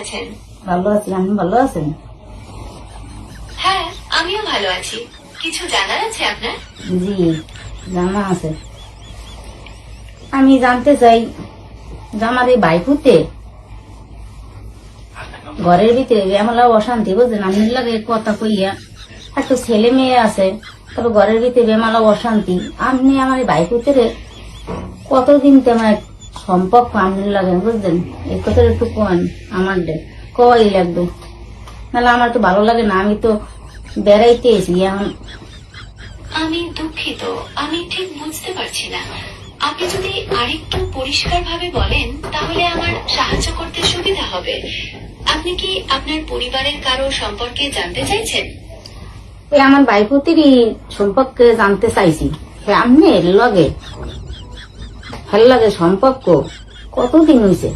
আছেন? ভালো আছি। আপনি ভালো আছেন? হ্যাঁ, আমিও ভালো আছি। কিছু জানার আছে আপনার? জি, জানা আছে। আমি জানতে চাই যে আমার এই বাইকুতে ঘরের ভিতরে এমলা অশান্তি, বুঝলেন? আমি লাগে কথা কইয়া একটা ছেলে মেয়ে আছে, তবে ঘরের ভিতরে বেমালা অশান্তি। আপনি আমার এই বাইকুতে কতদিন তেমন সম্পর্ক আপনি লাগে, বুঝলেন? এই কথা একটু কন আমার কই লাগবে, নাহলে আমার তো ভালো লাগে না। আমি তো বেড়াইতে এসি এখন। আমি দুঃখিত, আমি ঠিক বুঝতে পারছি না। আপনি যদি আরেকটু পরিষ্কার ভাবে বলেন তাহলে আমার সাহায্য করতে সুবিধা হবে। আপনি কি আপনার পরিবারের কারো সম্পর্কে জানতে চাইছেন? ওই আমার বাইকুতিরই সম্পর্কে জানতে চাইছি। আপনি লাগে সম্পর্ক কতদিন হয়েছে?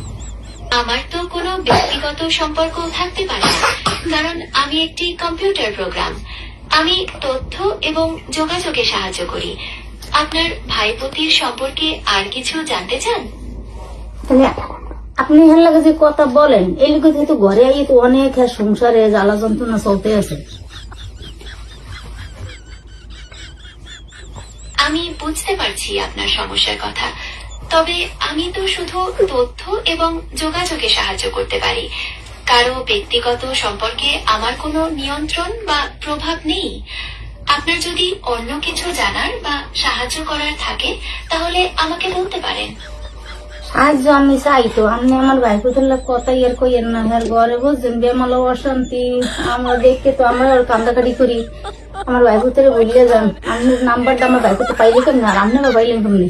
আমার তো কোনো ব্যক্তিগত সম্পর্ক থাকতে পারে না, কারণ আমি একটি কম্পিউটার প্রোগ্রাম। আমি তথ্য এবং যোগাযোগে সাহায্য করি। আপনার ভাইপতির সম্পর্কে আর কিছু জানতে চান? তাহলে আপনি এর লাগে যে কথা বলেন, এই লোক তো ঘরে আই তো অনেক সংসারে জ্বালা যন্ত্রণা চলতে আছে। আমি বুঝতে পারছি আপনার সমস্যার কথা, তবে আমি তো শুধু তথ্য এবং যোগাযোগে সাহায্য করতে পারি। কারো ব্যক্তিগত সম্পর্কে আমার কোনো নিয়ন্ত্রণ বা প্রভাব নেই। আপনার যদি অন্য কিছু জানার বা সাহায্য করার থাকে তাহলে আমাকে বলতে পারেন। সাহায্য আমি চাই তো, আপনি আমার বাইকুতের কথা ইয়ের কইয়ের না। হ্যাঁ, ঘরে বুঝছেন বেমালা অশান্তি। আমরা দেখতে তো আমরা কান্দাকাটি করি। আমার বাইকুতের বললে যান, আপনি নাম্বারটা আমার বাইকুতে পাইলে কেমন, আর আপনি পাইলেন কেমনি?